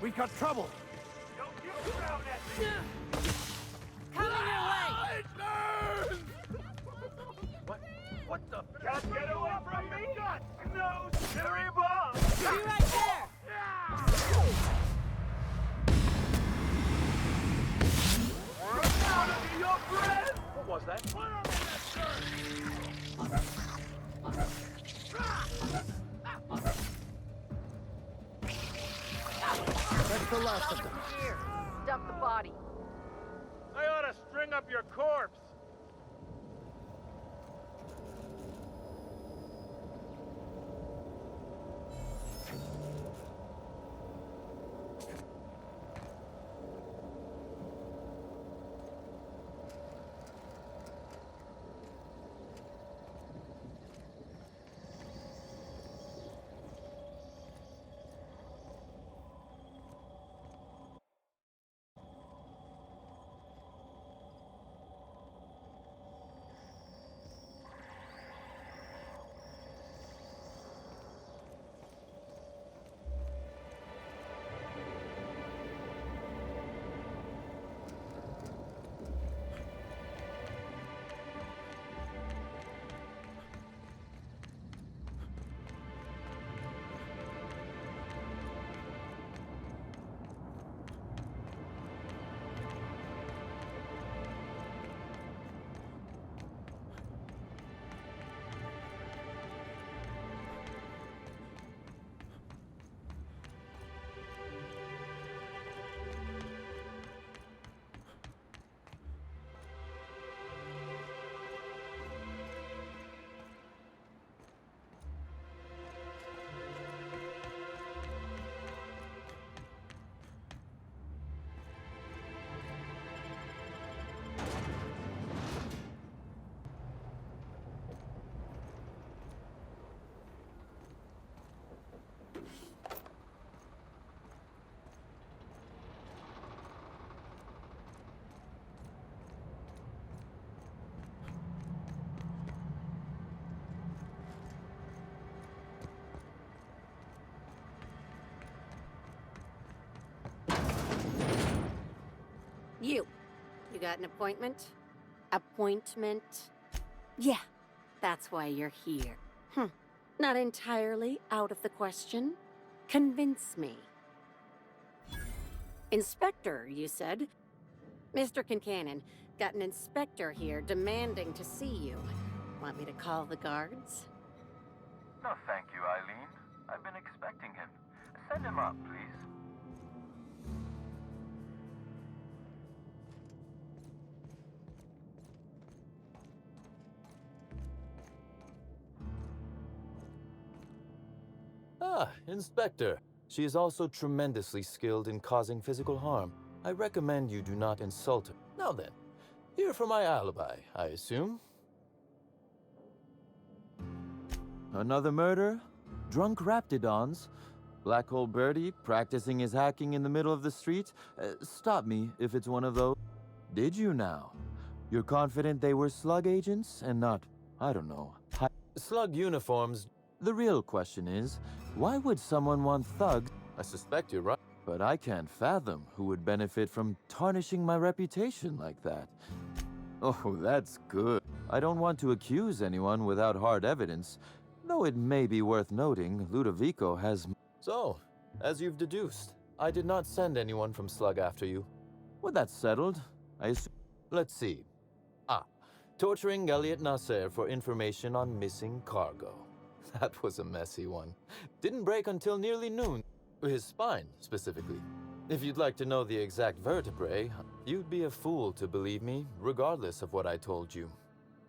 We got trouble! Don't you frown at me! Coming your way! It burns! What the? Can't get away from me! No, silly bomb! Be right there! Your friend! What was that? Put on that shirt! That's the last of them. Here, dump the body. I ought to string up your corpse! You got an appointment? Appointment? Yeah, that's why you're here. Not entirely out of the question. Convince me. Inspector, you said? Mr. Kincannon, got an inspector here demanding to see you. Want me to call the guards? No, thank you, Eileen. I've been expecting him. Send him up, please. Ah, Inspector. She is also tremendously skilled in causing physical harm. I recommend you do not insult her. Now then, here for my alibi, I assume. Another murder? Drunk Raptidons? Black Hole Birdie practicing his hacking in the middle of the street? Stop me if it's one of those. Did you now? You're confident they were slug agents and not, I don't know, slug uniforms? The real question is, why would someone want thugs? I suspect you're right, but I can't fathom who would benefit from tarnishing my reputation like that. Oh, that's good. I don't want to accuse anyone without hard evidence, though it may be worth noting Ludovico has... So, as you've deduced, I did not send anyone from Slug after you. Well, that's settled, I assume. Let's see. Torturing Elliot Nasser for information on missing cargo. That was a messy one. Didn't break until nearly noon. His spine, specifically. If you'd like to know the exact vertebrae, you'd be a fool to believe me, regardless of what I told you.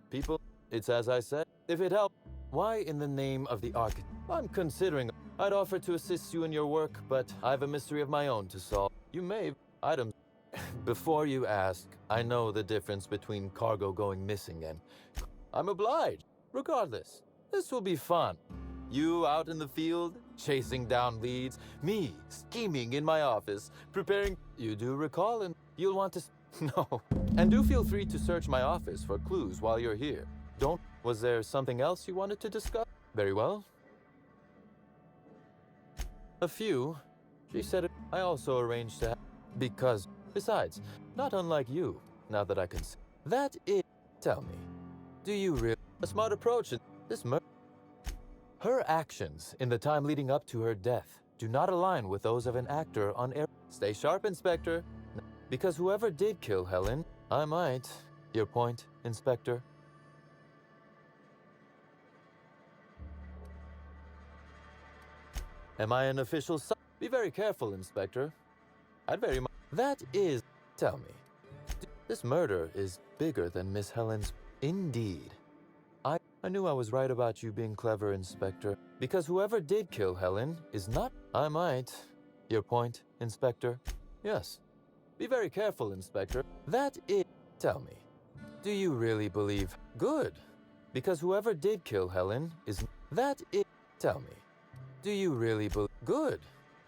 People, it's as I said. If it helped, why in the name of the architect? I'm considering. I'd offer to assist you in your work, but I've a mystery of my own to solve. You may items. Before you ask, I know the difference between cargo going missing and... I'm obliged. Regardless, this will be fun. You out in the field, chasing down leads. Me, scheming in my office, preparing... You do recall, and you'll want to... No. And do feel free to search my office for clues while you're here. Don't... Was there something else you wanted to discuss? Very well. A few. She said it. I also arranged to have... Because, besides, not unlike you, now that I can see. That is... Tell me, do you really... A smart approach in this murder... Her actions in the time leading up to her death do not align with those of an actor on air. Stay sharp, Inspector. Because whoever did kill Helen, I might. Your point, Inspector? Am I an official Be very careful, Inspector. I'd very much... That is... Tell me. This murder is bigger than Miss Helen's... Indeed. I knew I was right about you being clever, Inspector. Because whoever did kill Helen is not... I might. Your point, Inspector? Yes. Be very careful, Inspector. That is... Tell me. Do you really believe... Good. Because whoever did kill Helen is... That is... Tell me. Do you really believe... Good.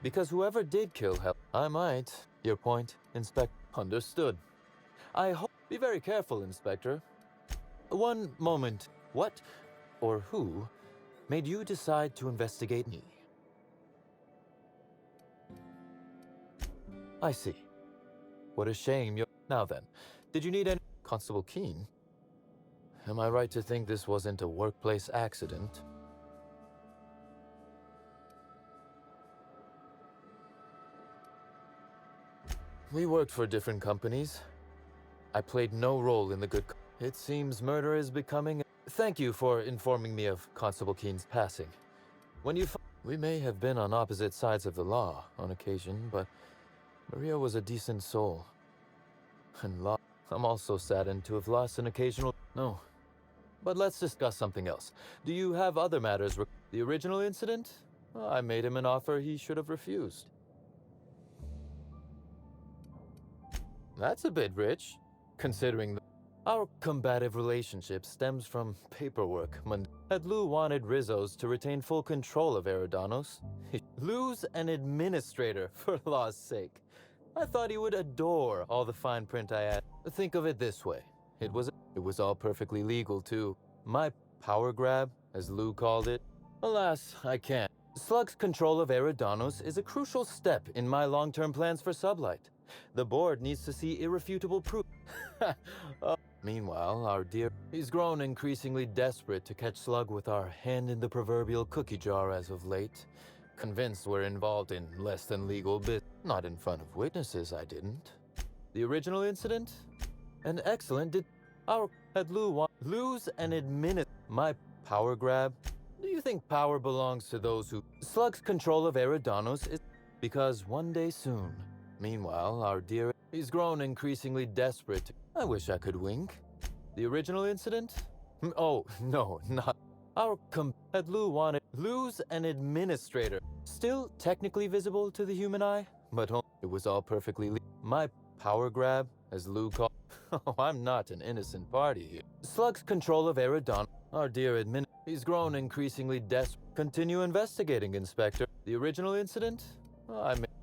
Because whoever did kill Helen... I might. Your point, Inspector? Understood. I hope... Be very careful, Inspector. One moment. What, or who, made you decide to investigate me? I see. What a shame you... Now then, did you need any... Constable Keene? Am I right to think this wasn't a workplace accident? We worked for different companies. I played no role in the good... It seems murder is becoming... Thank you for informing me of Constable Keene's passing. When you... We may have been on opposite sides of the law on occasion, but Maria was a decent soul. And I'm also saddened to have lost an occasional... No. But let's discuss something else. Do you have other matters... The original incident? Well, I made him an offer he should have refused. That's a bit rich, considering... Our combative relationship stems from paperwork. Had Lou wanted Rizzo's to retain full control of Eridanos, Lou's an administrator, for law's sake. I thought he would adore all the fine print I had. Think of it this way. It was all perfectly legal, too. My power grab, as Lou called it. Alas, I can't. Slug's control of Eridanos is a crucial step in my long-term plans for Sublight. The board needs to see irrefutable proof. Meanwhile, our dear... He's grown increasingly desperate to catch Slug with our hand in the proverbial cookie jar as of late. Convinced we're involved in less than legal business. Not in front of witnesses, I didn't. The original incident? An excellent Our... Had Lou's an My power grab? Do you think power belongs to those who... Slug's control of Eridanos is... Because one day soon... Meanwhile, our dear... He's grown increasingly desperate to... I wish I could wink. The original incident? Oh, no, not... Our Had Lou's an administrator. Still technically visible to the human eye, but it was all perfectly My power grab, as Lou called... Oh, I'm not an innocent party here. Slug's control of Eridan, our dear He's grown increasingly desperate. Continue investigating, Inspector. The original incident?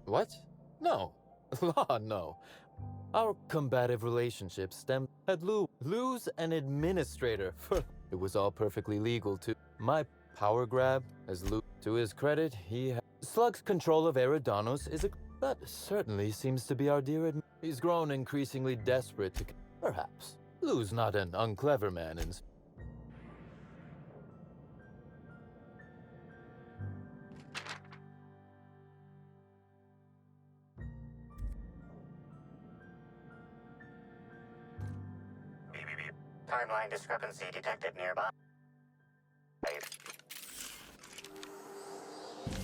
What? No. Law, no. Our combative relationship stemmed... Had Lou's an administrator for... It was all perfectly legal to... My power grab, as Lou... To his credit, he had... Slug's control of Eridanos is a... That certainly seems to be our dear He's grown increasingly desperate to... Perhaps. Lou's not an unclever man in... Timeline discrepancy detected nearby.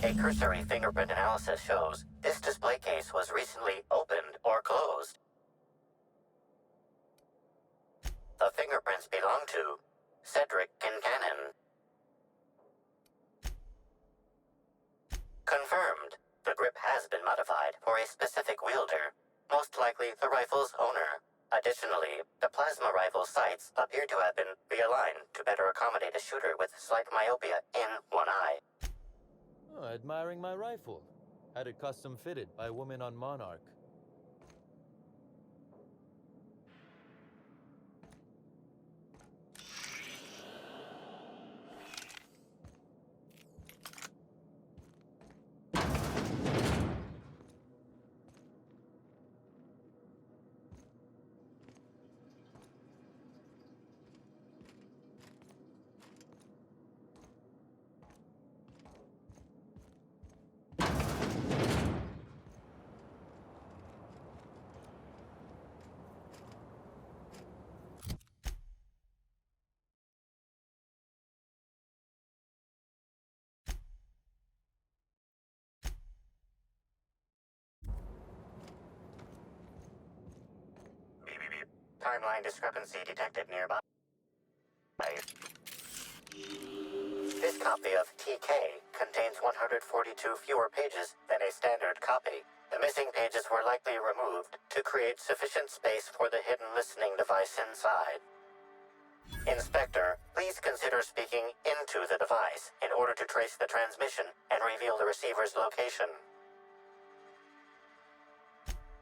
A cursory fingerprint analysis shows this display case was recently opened or closed. The fingerprints belong to Cedric Kincannon. Confirmed. The grip has been modified for a specific wielder, most likely the rifle's owner. Additionally, the plasma rifle sights appear to have been realigned to better accommodate a shooter with slight myopia in one eye. Oh, admiring my rifle. Had it custom fitted by a woman on Monarch. Timeline discrepancy detected nearby. This copy of TK contains 142 fewer pages than a standard copy. The missing pages were likely removed to create sufficient space for the hidden listening device inside. Inspector, please consider speaking into the device in order to trace the transmission and reveal the receiver's location.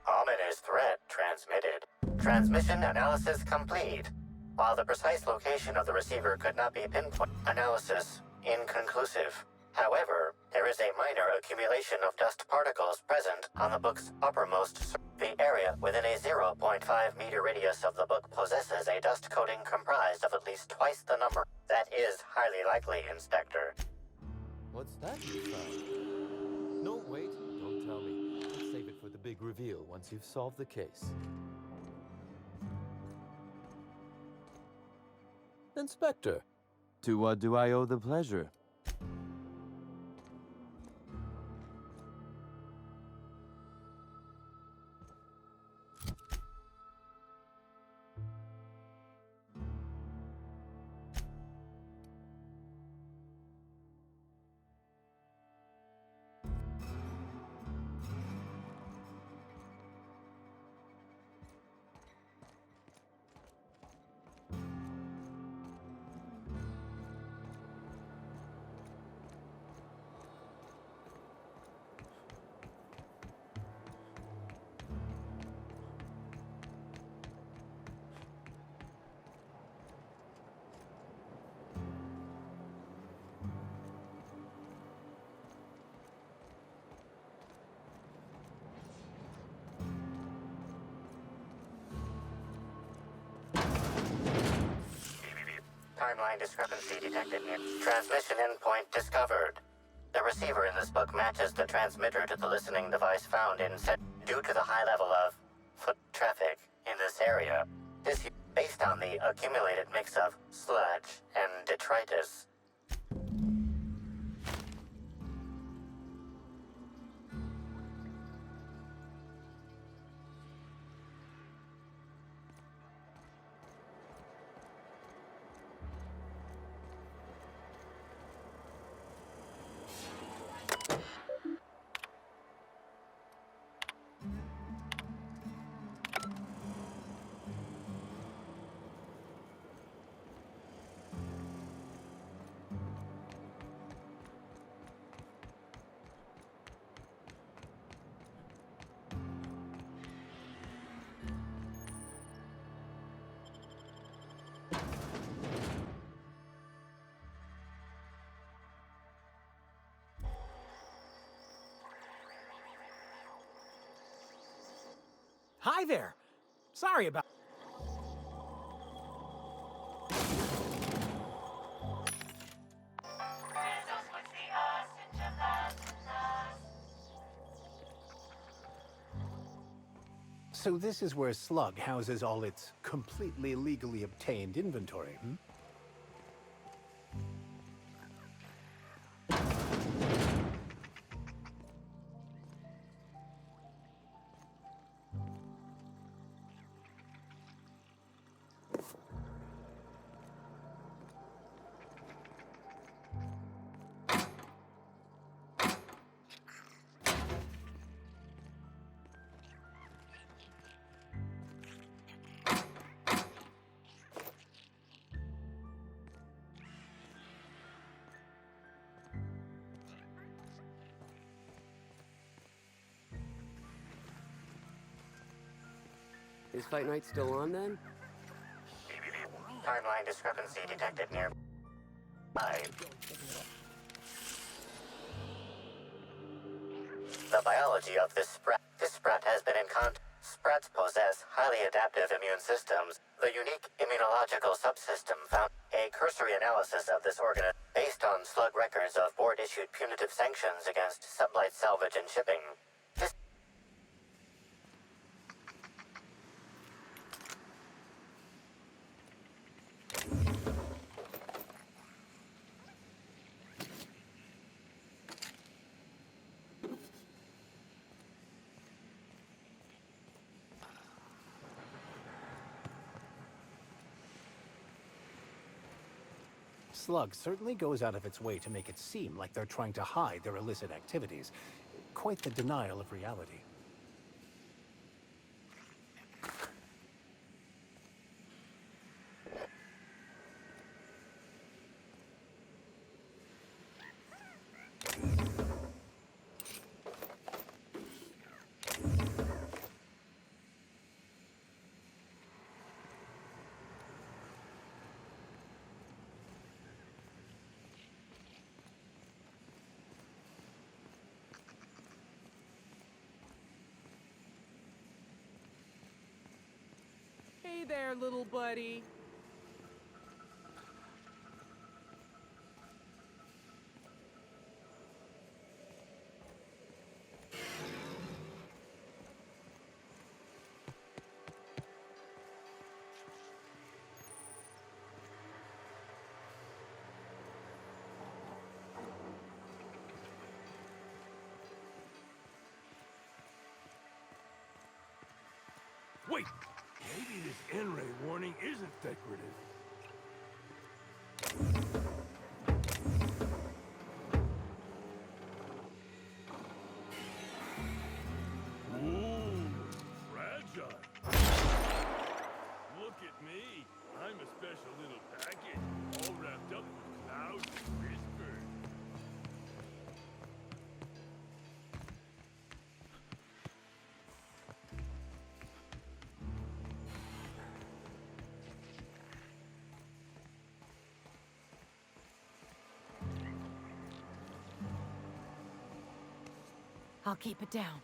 Ominous threat transmitted. Transmission analysis complete. While the precise location of the receiver could not be pinpointed, analysis inconclusive. However, there is a minor accumulation of dust particles present on the book's uppermost surface. The area within a 0.5 meter radius of the book possesses a dust coating comprised of at least twice the number. That is highly likely, Inspector. What's that you found? No, wait, don't tell me. Let's save it for the big reveal once you've solved the case. Inspector, to what do I owe the pleasure? Timeline discrepancy detected. Transmission endpoint discovered. The receiver in this book matches the transmitter to the listening device found in set due to the high level of foot traffic in this area. This is based on the accumulated mix of sludge and detritus. Hi there! Sorry about... So this is where Slug houses all its completely legally obtained inventory, hmm? Is Fight Night still on then? Timeline discrepancy detected near. The biology of this sprat has been in contact. Sprats possess highly adaptive immune systems. The unique immunological subsystem found a cursory analysis of this organism based on Slug records of board-issued punitive sanctions against sublight salvage and shipping. This slug certainly goes out of its way to make it seem like they're trying to hide their illicit activities. Quite the denial of reality. Hey there, little buddy. Wait! Maybe this N-ray warning isn't decorative. Ooh, fragile. Look at me. I'm a special little package, all wrapped up with clouds and whispers. I'll keep it down.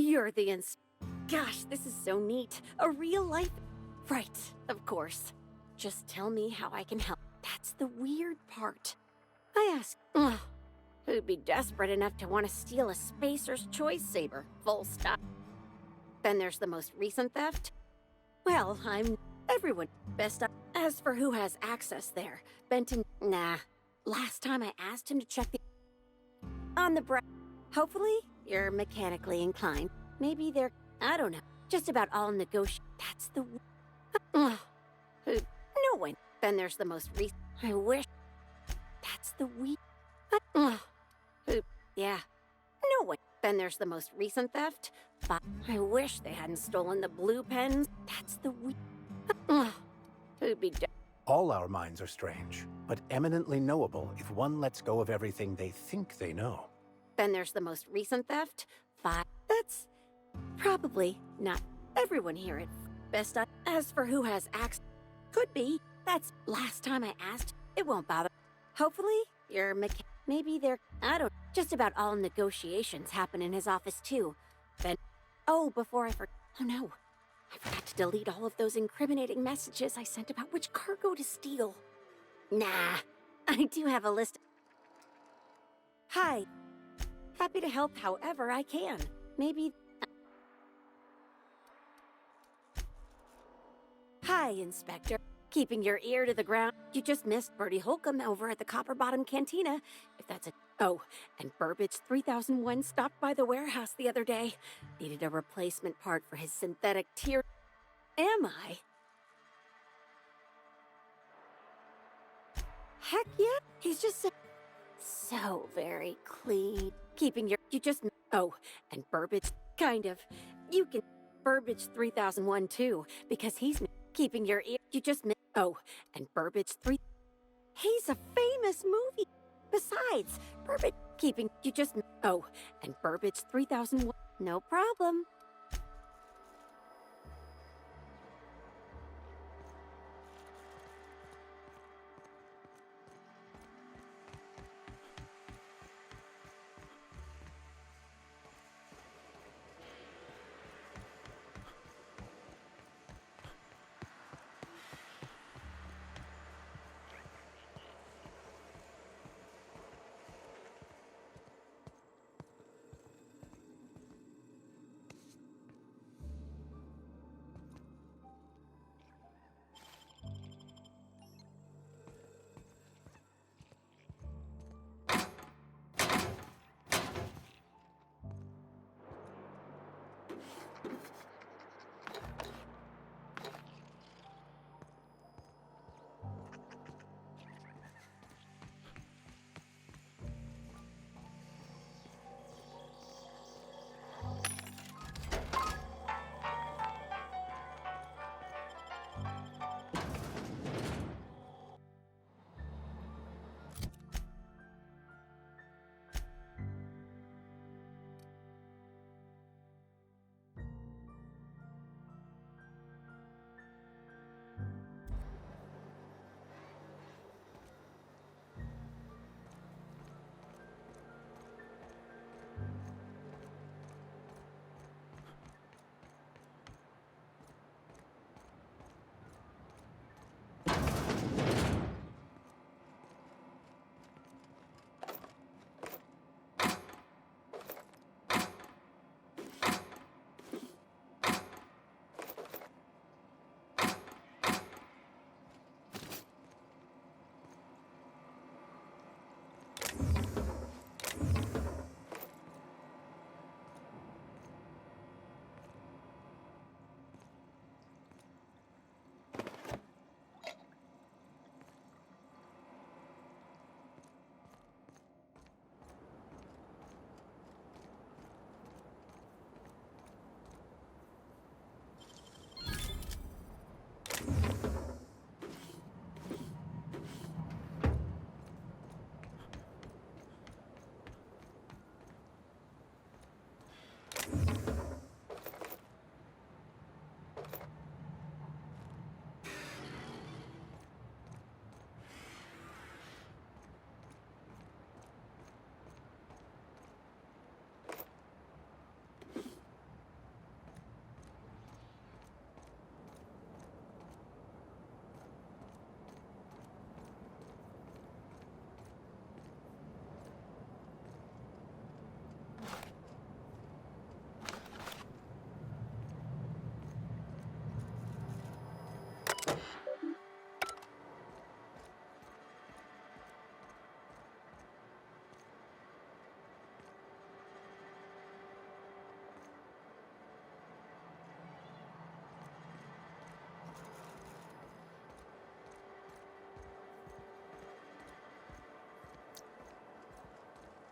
You're the Gosh, this is so neat. A real life... Right, of course. Just tell me how I can help. That's the weird part. I ask, who'd be desperate enough to want to steal a Spacer's Choice saber? Full stop. Then there's the most recent theft. Well, everyone. Best up. As for who has access there, Benton... Nah. Last time I asked him to check the... On the Hopefully, you're mechanically inclined. Maybe they're... I don't know. Just about all negotiate. That's the... No one. Then there's the most recent... I wish... That's the Yeah. No one. Then there's the most recent theft. I wish they hadn't stolen the blue pens. That's the Who'd be All our minds are strange, but eminently knowable if one lets go of everything they think they know. Then there's the most recent theft. That's probably not everyone here at Best. As for who has access, could be. That's last time I asked. It won't bother. Hopefully, you're maybe they're... I don't... Just about all negotiations happen in his office, too. Then... Oh, before I forgot... Oh, no. I forgot to delete all of those incriminating messages I sent about which cargo to steal. Nah. I do have a list. Hi. Happy to help however I can. Maybe... Hi, Inspector. Keeping your ear to the ground. You just missed Bertie Holcomb over at the Copper Bottom Cantina. If that's a... Oh, and Burbage 3001 stopped by the warehouse the other day. Needed a replacement part for his synthetic tear... Am I? Heck yeah. He's just so very clean. Keeping your... You just... Oh, and Burbage... Kind of. You can... Burbage 3001 too, because he's... Keeping your ear... You just... Oh, and Burbage 3... He's a famous movie. Besides, Burbage... Keeping... You just... Oh, and Burbage 3001... No problem.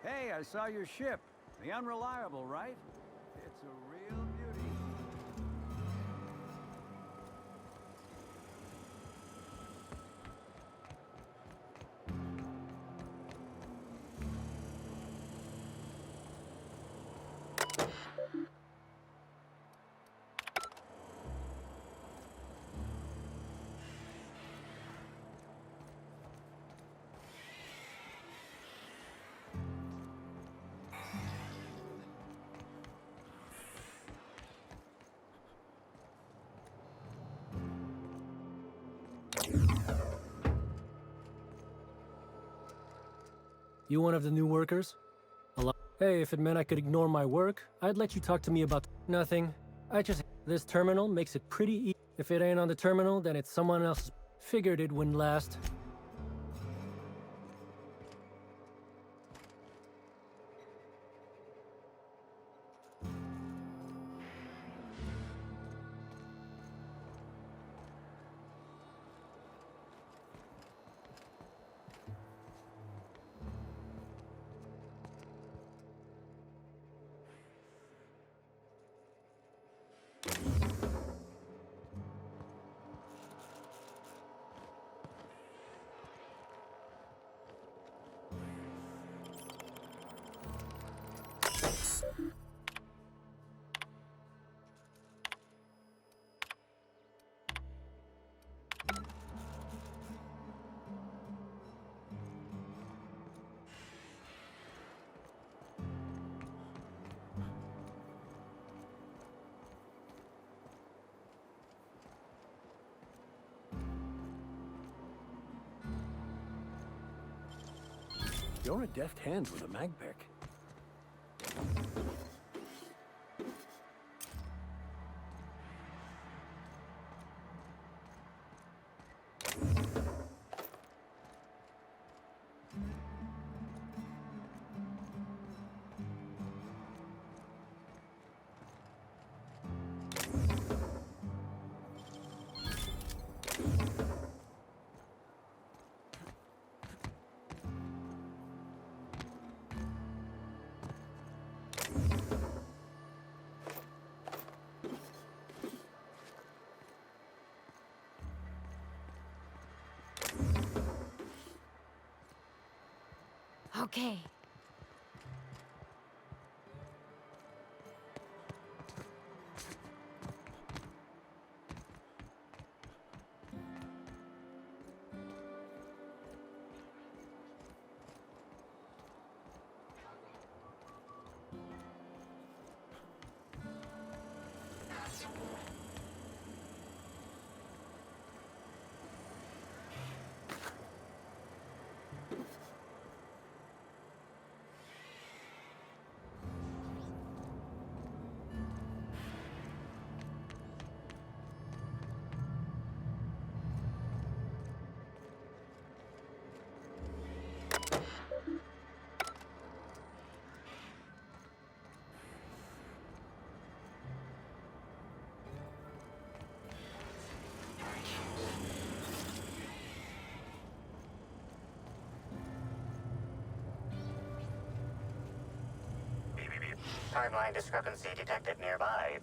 Hey, I saw your ship. The Unreliable, right? It's a real beauty. You one of the new workers? Hey, if it meant I could ignore my work, I'd let you talk to me about nothing. This terminal makes it pretty easy. If it ain't on the terminal, then it's someone else. Figured it wouldn't last. You're a deft hand with a mag pick. Okay. Timeline discrepancy detected nearby.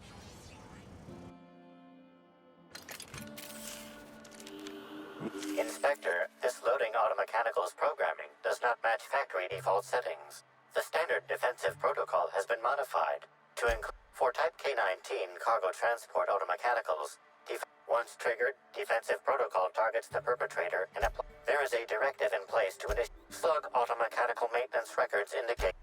Inspector, this loading automechanical's programming does not match factory default settings. The standard defensive protocol has been modified to include for Type K-19 cargo transport automechanicals. Once triggered, defensive protocol targets the perpetrator and there is a directive in place to initiate. Slug automechanical maintenance records indicate.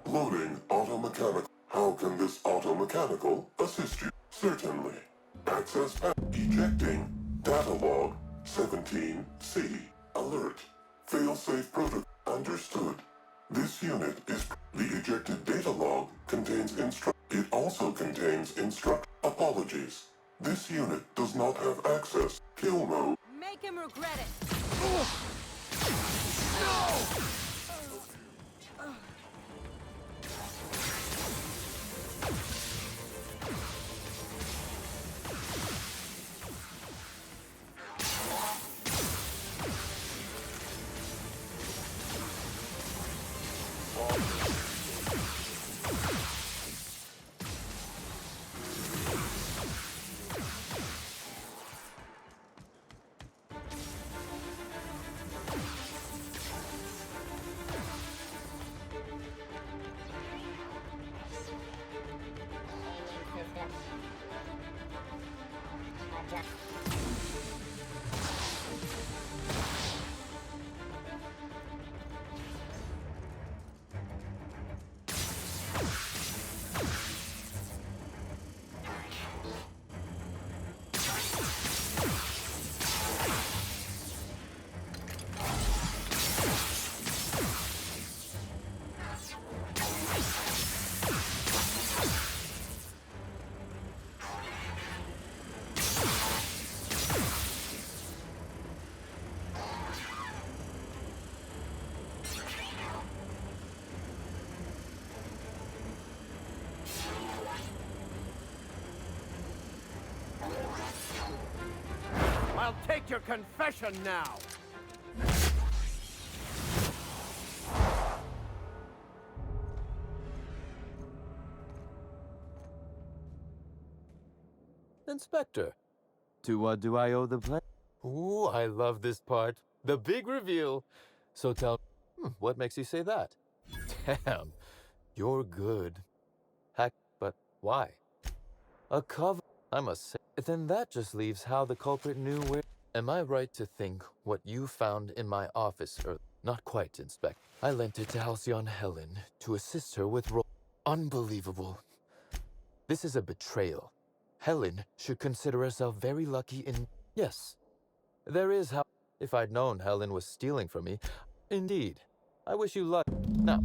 Loading automechanical. How can this automechanical assist you? Certainly. Access ejecting. Data log 17C. Alert. Failsafe protocol. Understood. This unit is the ejected data log contains instruct. It also contains instruct. Apology. Apologies. This unit does not have access. Kill mode. Make him regret it. I'll take your confession now! Inspector, to what do I owe the play? Ooh, I love this part. The big reveal. So what makes you say that? Damn, you're good. Heck, but why? A cover, I must say. Then that just leaves how the culprit knew where. Am I right to think what you found in my office not quite, Inspector. I lent it to Halcyon Helen to assist her with Unbelievable. This is a betrayal. Helen should consider herself very lucky in... Yes, there is how... If I'd known Helen was stealing from me... Indeed. I wish you luck. Now...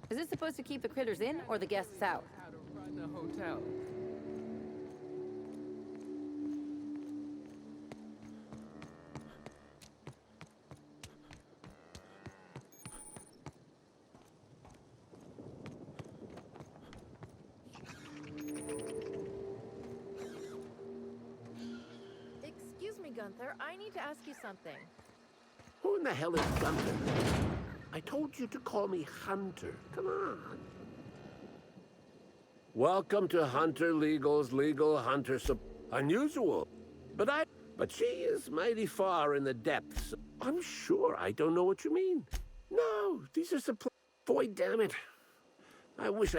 Is this supposed to keep the critters in or the guests out? How to run a hotel. Excuse me, Gunther. I need to ask you something. Who in the hell is Gunther? I told you to call me Hunter. Come on. Welcome to Hunter Legal's Legal Hunter Unusual. But she is mighty far in the depths. I'm sure I don't know what you mean. No, these are Boy, damn it. I wish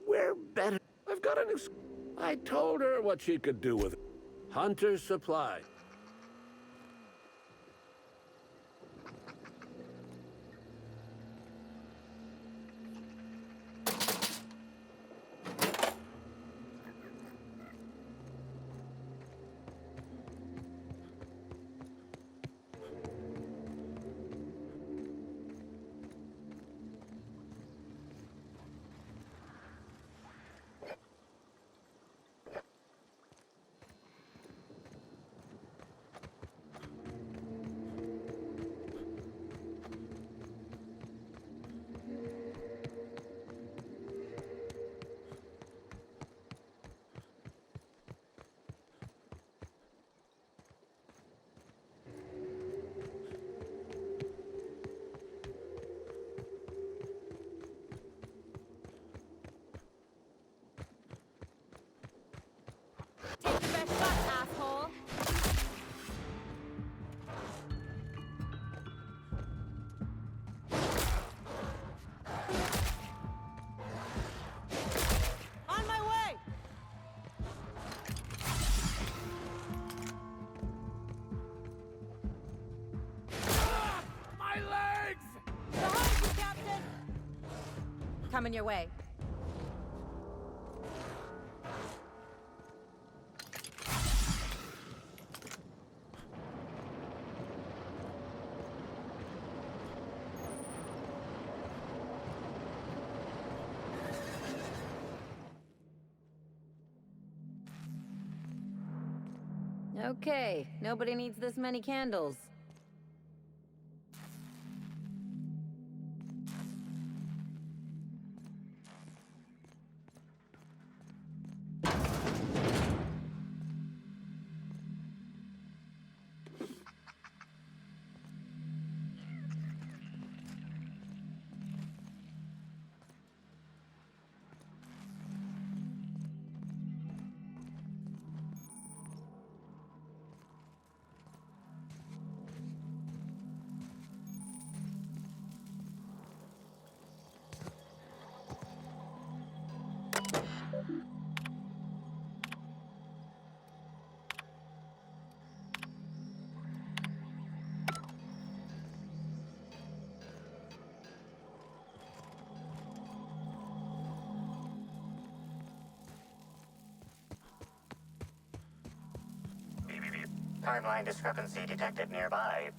We're better. I've got an I told her what she could do with it. Hunter Supply. coming your way. Okay, nobody needs this many candles. Timeline discrepancy detected nearby.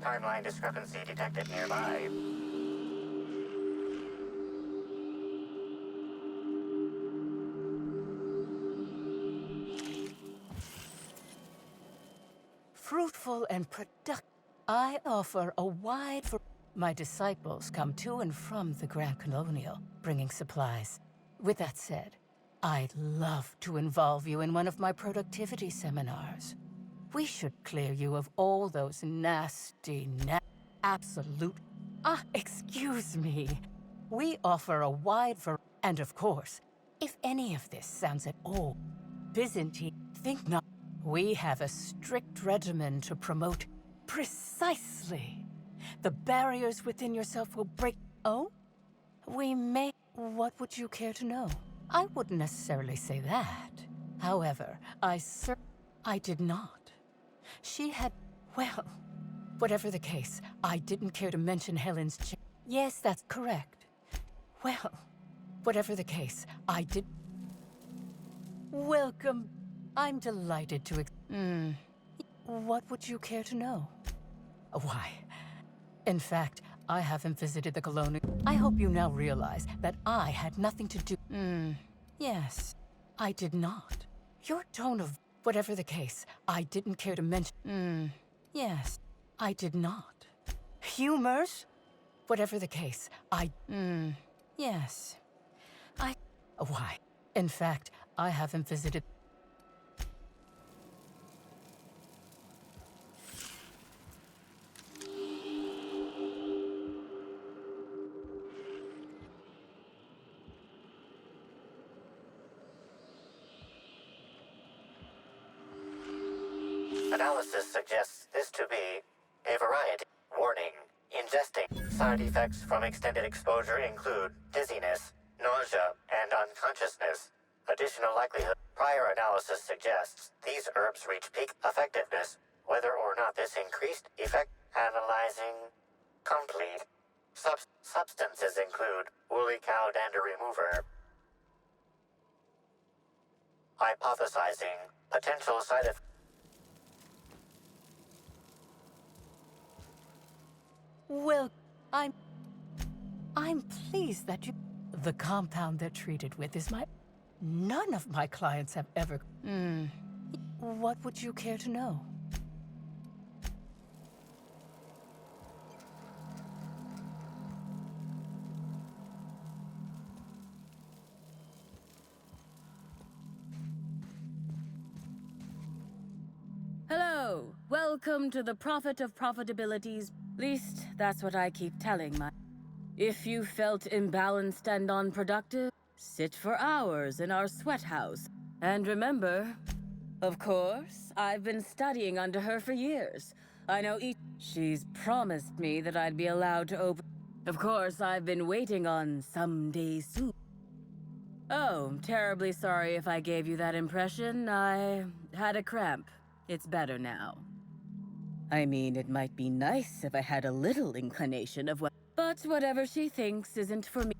Timeline discrepancy detected nearby. Fruitful and productive. I offer a wide my disciples come to and from the Grand Colonial, bringing supplies. With that said, I'd love to involve you in one of my productivity seminars. We should clear you of all those nasty, absolute... excuse me. We offer a wide variety. And of course, if any of this sounds at all Byzantine, think not. We have a strict regimen to promote precisely. The barriers within yourself will break. Oh? We may... What would you care to know? I wouldn't necessarily say that. However, I did not. She had... Well, whatever the case, I didn't care to mention Helen's Yes, that's correct. Well, whatever the case, I did... Welcome. I'm delighted to... What would you care to know? Why? In fact, I haven't visited the colony. I hope you now realize that I had nothing to do... Yes, I did not. Your tone of... Whatever the case, I didn't care to mention... Yes, I did not. Humors? Whatever the case, I... Yes. Why? In fact, I haven't visited... Analysis suggests this to be a variety. Warning. Ingesting. Side effects from extended exposure include dizziness, nausea, and unconsciousness. Additional likelihood. Prior analysis suggests these herbs reach peak effectiveness, whether or not this increased effect. Analyzing. Complete. Substances include woolly cow dander remover. Hypothesizing. Potential side effects. Well, I'm pleased that you... The compound they're treated with is my... None of my clients have ever... What would you care to know? Hello! Welcome to the Prophet of Profitabilities. Least, that's what I keep telling my... If you felt imbalanced and unproductive, sit for hours in our sweat house. And remember, of course, I've been studying under her for years. I know each... She's promised me that I'd be allowed to open... Of course, I've been waiting on someday soon. Oh, terribly sorry if I gave you that impression. I had a cramp. It's better now. I mean, it might be nice if I had a little inclination of what... But whatever she thinks isn't for me.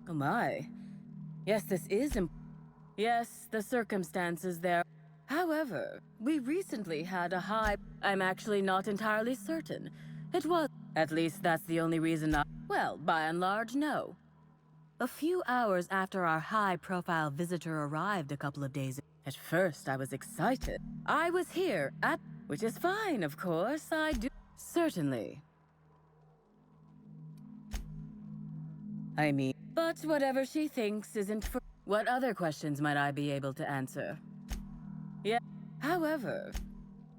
Oh my. Yes, this is Yes, the circumstances there. However, we recently had a high... I'm actually not entirely certain. It was... At least that's the only reason I... Well, by and large, no. A few hours after our high-profile visitor arrived a couple of days... At first, I was excited. I was here at... Which is fine, of course, I do... Certainly. I mean... But whatever she thinks isn't for... What other questions might I be able to answer? Yeah. However...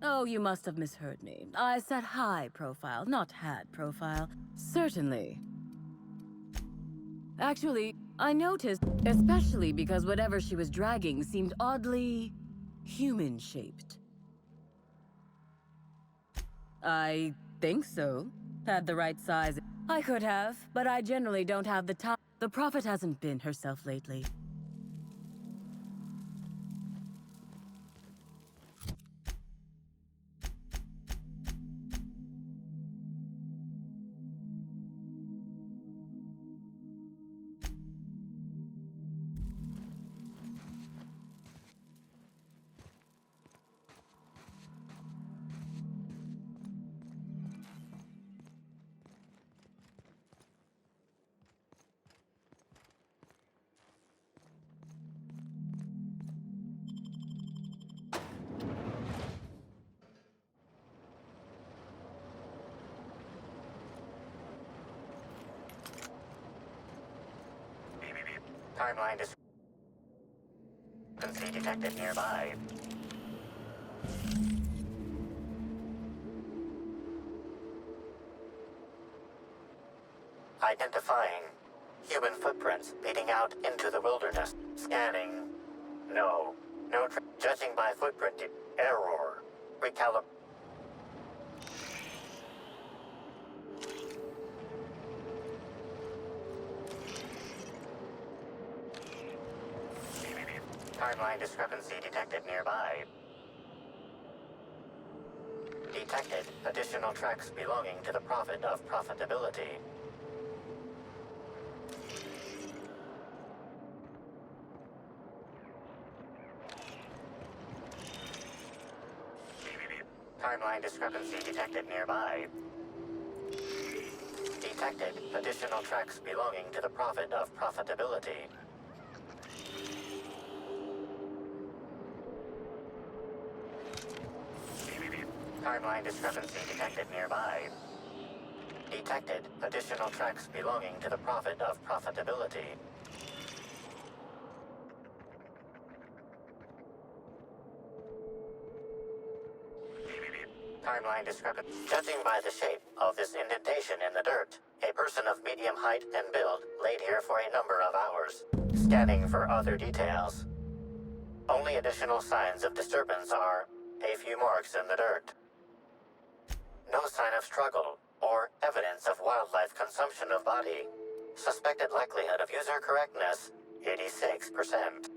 Oh, you must have misheard me. I said high profile, not had profile. Certainly. Actually, I noticed, especially because whatever she was dragging seemed oddly... human-shaped. I think so. Had the right size. I could have, but I generally don't have the time. The Prophet hasn't been herself lately. Timeline discrepancy detected nearby. Identifying human footprints leading out into the wilderness. Scanning. No. Judging by footprint. Error. Recalib... Timeline discrepancy detected nearby. Detected additional tracks belonging to the Prophet of Profitability. Timeline discrepancy detected nearby. Detected additional tracks belonging to the Prophet of Profitability. Timeline discrepancy detected nearby. Detected additional tracks belonging to the Prophet of Profitability. Timeline discrepancy. Judging by the shape of this indentation in the dirt, a person of medium height and build laid here for a number of hours. Scanning for other details. Only additional signs of disturbance are a few marks in the dirt. No sign of struggle or evidence of wildlife consumption of body. Suspected likelihood of user correctness, 86%.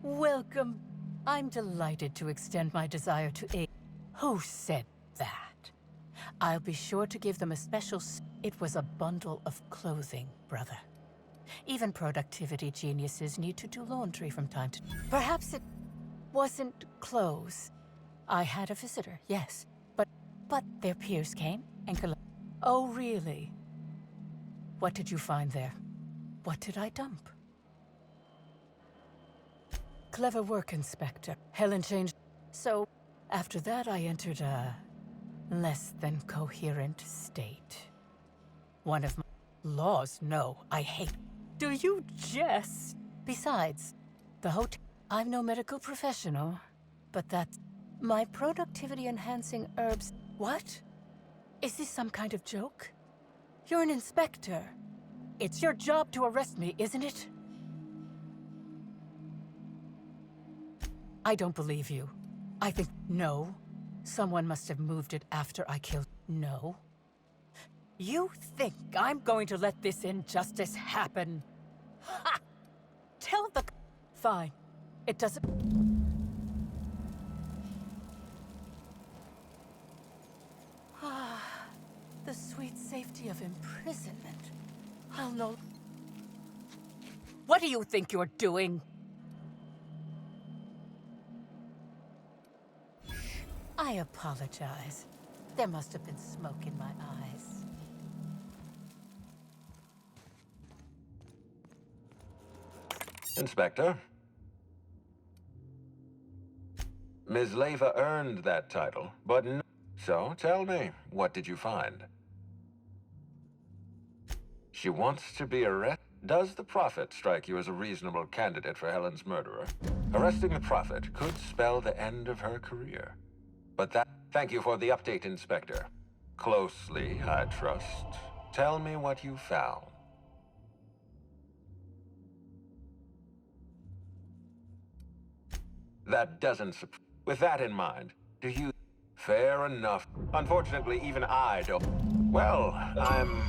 Welcome. I'm delighted to extend my desire to aid. Who said that? I'll be sure to give them a special It was a bundle of clothing, brother. Even productivity geniuses need to do laundry from time to time. Perhaps it wasn't clothes. I had a visitor, yes. But their peers came and Oh, really? What did you find there? What did I dump? Clever work, Inspector. Helen changed. So, after that, I entered a less than coherent state. One of my laws, no, I hate. Do you jest? Besides, the hotel. I'm no medical professional, but that's my productivity-enhancing herbs. What? Is this some kind of joke? You're an inspector. It's your job to arrest me, isn't it? I don't believe you. I think... No. Someone must have moved it after I killed... No. You think I'm going to let this injustice happen? Ha! Tell the... Fine. It doesn't... The sweet safety of imprisonment. I'll know... What do you think you're doing? I apologize. There must have been smoke in my eyes. Inspector. Ms. Leva earned that title, but no. So, tell me, what did you find? She wants to be arrested? Does the Prophet strike you as a reasonable candidate for Helen's murderer? Arresting the Prophet could spell the end of her career. But that... Thank you for the update, Inspector. Closely, I trust. Tell me what you found. That doesn't... With that in mind, do you... Fair enough. Unfortunately, even I don't... Well, I'm...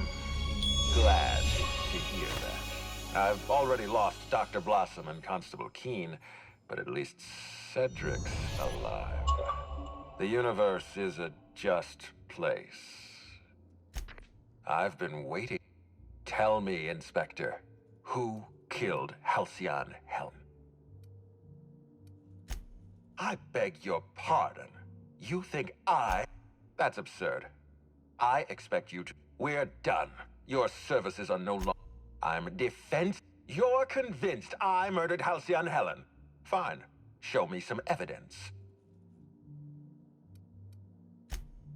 glad to hear that. I've already lost Dr. Blossom and Constable Keene, but at least Cedric's alive. The universe is a just place. I've been waiting. Tell me, Inspector, who killed Halcyon Helen? I beg your pardon. You think That's absurd. I expect you to... We're done. Your services are no longer... I'm defense... You're convinced I murdered Halcyon Helen. Fine. Show me some evidence.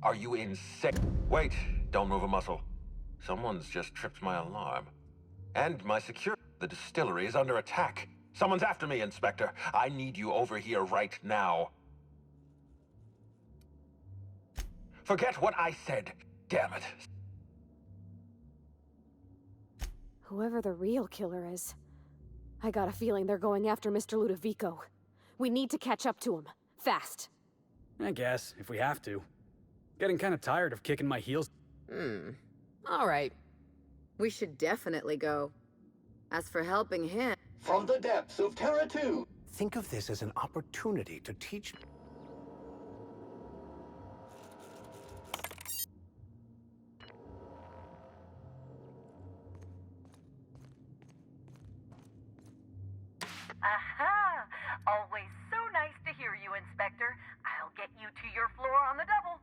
Are you insane? Wait, don't move a muscle. Someone's just tripped my alarm. And my security... The distillery is under attack. Someone's after me, Inspector. I need you over here right now. Forget what I said. Damn it. Whoever the real killer is, I got a feeling they're going after Mr. Ludovico. We need to catch up to him. Fast. I guess, if we have to. Getting kind of tired of kicking my heels. All right. We should definitely go. As for helping him... From the depths of Terra 2! Think of this as an opportunity to teach... Aha! Always so nice to hear you, Inspector. I'll get you to your floor on the double.